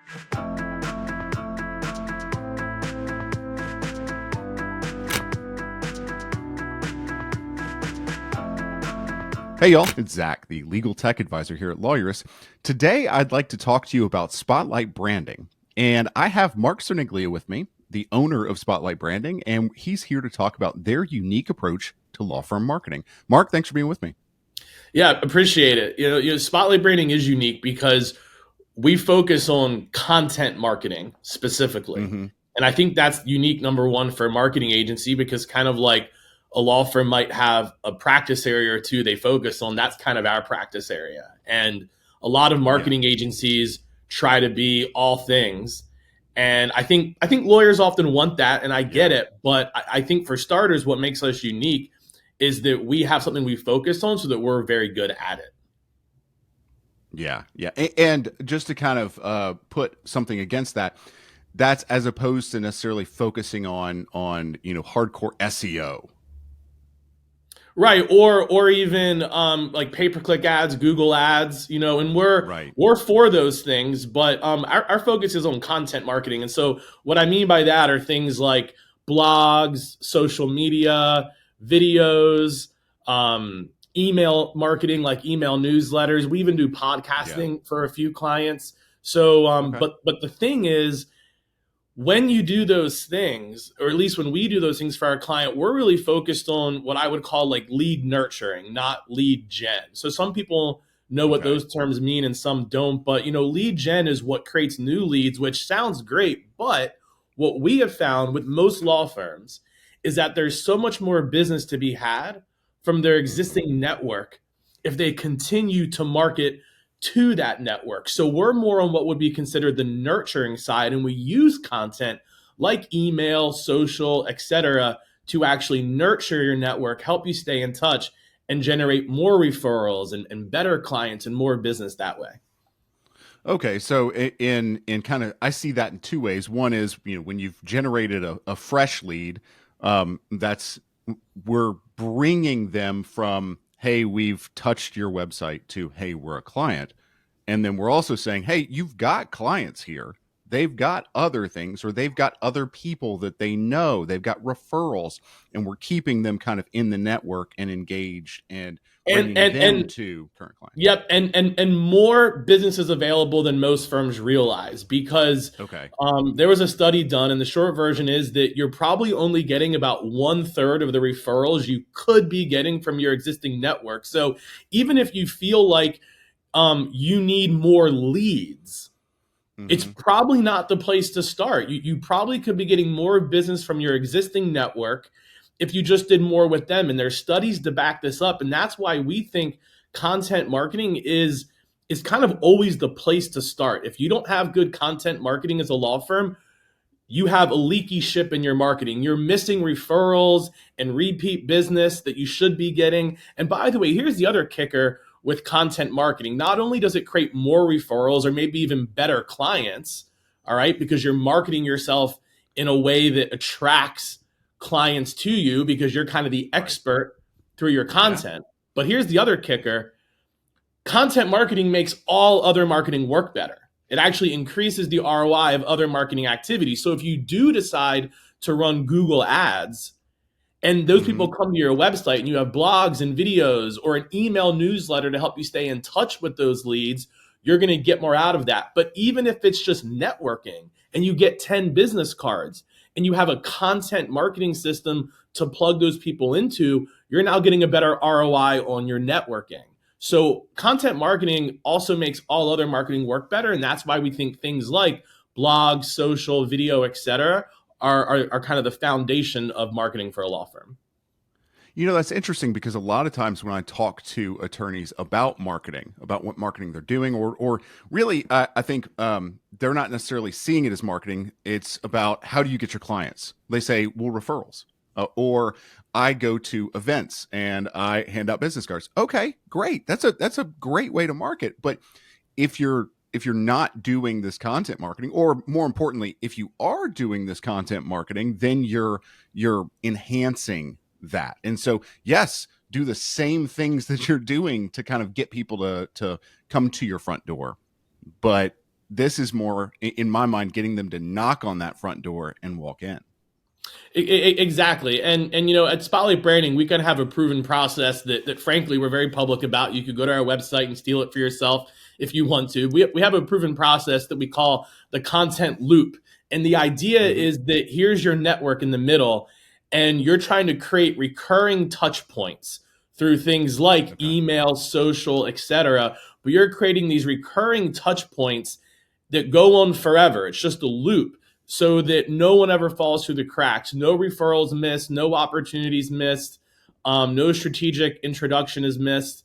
Hey y'all, it's Zach, the legal tech advisor here at Lawyerist. Today I'd like to talk to you about Spotlight Branding. And I have Mark Cerniglia with me, the owner of Spotlight Branding, and he's here to talk about their unique approach to law firm marketing. Mark, thanks for being with me. Yeah, appreciate it. Spotlight branding is unique because we focus on content marketing specifically. Mm-hmm. And I think that's unique, number one, for a marketing agency, because kind of like a law firm might have a practice area or two they focus on, that's kind of our practice area. And a lot of Yeah. marketing agencies try to be all things. And I think lawyers often want that, and I get Yeah. it. But I think for starters, what makes us unique is that we have something we focus on so that we're very good at it. Yeah. Yeah. And just to kind of put something against that, that's as opposed to necessarily focusing on hardcore SEO. Right, or even like pay-per-click ads, Google ads, and we're Right. we're for those things, but our focus is on content marketing. And so what I mean by that are things like blogs, social media, videos, email marketing, like email newsletters. We even do Yeah. podcasting for a few clients. So, Okay. but the thing is, when you do those things, or at least when we do those things for our client, we're really focused on what I would call like lead nurturing, not lead gen. So some people know what Okay. those terms mean and some don't, but lead gen is what creates new leads, which sounds great. But what we have found with most law firms is that there's so much more business to be had from their Mm-hmm. existing network if they continue to market to that network. So we're more on what would be considered the nurturing side, and we use content like email, social, etc., to actually nurture your network, help you stay in touch, and generate more referrals and better clients and more business that way. Okay, so in kind of I see that in two ways. One is when you've generated a fresh lead, that's we're bringing them from hey we've touched your website to hey we're a client, and then we're also saying hey you've got clients here. They've got other things or they've got other people that they know. They've got referrals, and we're keeping them kind of in the network and engaged and And bringing and them and to current clients. Yep, and more businesses available than most firms realize, because Okay. there was a study done, and the short version is that you're probably only getting about one third of the referrals you could be getting from your existing network. So even if you feel like you need more leads, it's Mm-hmm. probably not the place to start. You probably could be getting more business from your existing network if you just did more with them. And there's studies to back this up. And that's why we think content marketing is kind of always the place to start. If you don't have good content marketing as a law firm, you have a leaky ship in your marketing. You're missing referrals and repeat business that you should be getting. And by the way, here's the other kicker with content marketing. Not only does it create more referrals or maybe even better clients, all right, because you're marketing yourself in a way that attracts clients to you because you're kind of the Right. expert through your Yeah. content. But here's the other kicker: content marketing makes all other marketing work better. It actually increases the ROI of other marketing activities. So if you do decide to run Google ads and those Mm-hmm. people come to your website and you have blogs and videos or an email newsletter to help you stay in touch with those leads, you're going to get more out of that. But even if it's just networking and you get 10 business cards and you have a content marketing system to plug those people into, you're now getting a better ROI on your networking. So content marketing also makes all other marketing work better. And that's why we think things like blogs, social, video, etc., are kind of the foundation of marketing for a law firm. That's interesting because a lot of times when I talk to attorneys about marketing, about what marketing they're doing, or really, I think they're not necessarily seeing it as marketing. It's about how do you get your clients? They say, well, referrals, or I go to events and I hand out business cards. Okay, great. That's a great way to market. But if you're not doing this content marketing, or more importantly, if you are doing this content marketing, then you're enhancing that. And so, yes, do the same things that you're doing to kind of get people to come to your front door, but this is more, in my mind, getting them to knock on that front door and walk in. Exactly. And you know, at Spotlight Branding, we kind of have a proven process that frankly we're very public about. You could go to our website and steal it for yourself if you want to. We have a proven process that we call the content loop. And the idea is that here's your network in the middle, and you're trying to create recurring touch points through things like Okay. email, social, etc. But you're creating these recurring touch points that go on forever. It's just a loop so that no one ever falls through the cracks. No referrals missed, no opportunities missed, no strategic introduction is missed.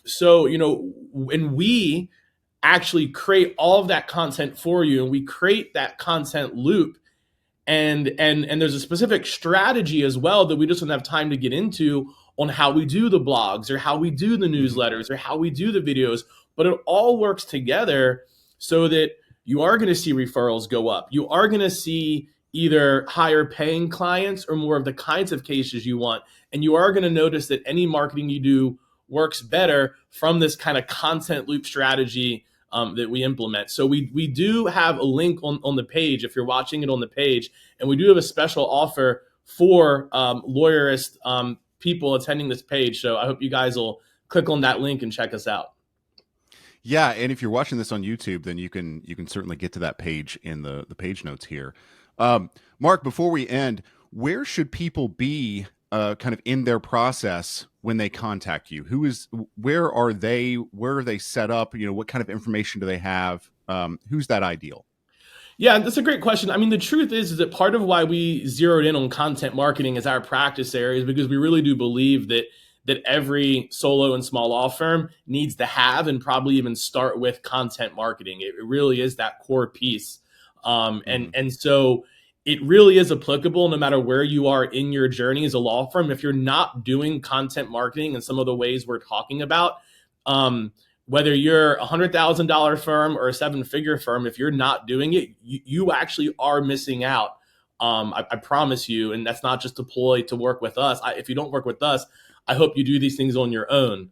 So, you know, when we actually create all of that content for you and we create that content loop, and there's a specific strategy as well that we just don't have time to get into on how we do the blogs or how we do the Mm-hmm. newsletters or how we do the videos, but it all works together so that you are going to see referrals go up. You are going to see either higher paying clients or more of the kinds of cases you want. And you are going to notice that any marketing you do works better from this kind of content loop strategy that we implement. So we do have a link on the page if you're watching it on the page, and we do have a special offer for lawyerist people attending this page. So I hope you guys will click on that link and check us out. Yeah, and if you're watching this on YouTube, then you can certainly get to that page in the page notes here. Mark, before we end, where should people be kind of in their process when they contact you? Where are they? Where are they set up? You know, what kind of information do they have? Who's that ideal? Yeah, that's a great question. I mean, the truth is that part of why we zeroed in on content marketing as our practice area is because we really do believe that every solo and small law firm needs to have and probably even start with content marketing. It really is that core piece, Mm-hmm. and so it really is applicable no matter where you are in your journey as a law firm. If you're not doing content marketing in some of the ways we're talking about, um, whether you're $100,000 firm or a seven-figure firm, if you're not doing it, you actually are missing out. I promise you, and that's not just a ploy to work with us. If you don't work with us, I hope you do these things on your own.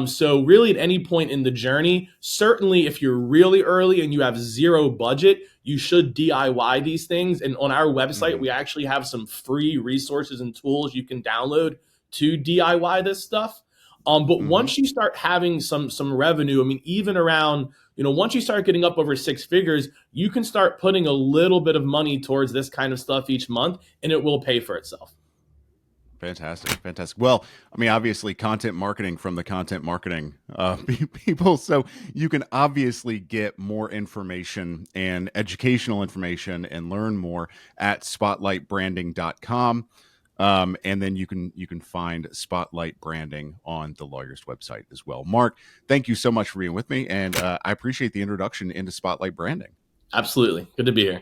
So really at any point in the journey, certainly if you're really early and you have zero budget, you should DIY these things. And on our website, Mm-hmm. we actually have some free resources and tools you can download to DIY this stuff. But Mm-hmm. once you start having some revenue, I mean, even around, you know, once you start getting up over six figures, you can start putting a little bit of money towards this kind of stuff each month, and it will pay for itself. Fantastic, fantastic. Well, I mean, obviously, content marketing from the content marketing people. So you can obviously get more information and educational information and learn more at spotlightbranding.com. And then you can find Spotlight Branding on the lawyer's website as well. Mark, thank you so much for being with me, and I appreciate the introduction into Spotlight Branding. Absolutely. Good to be here.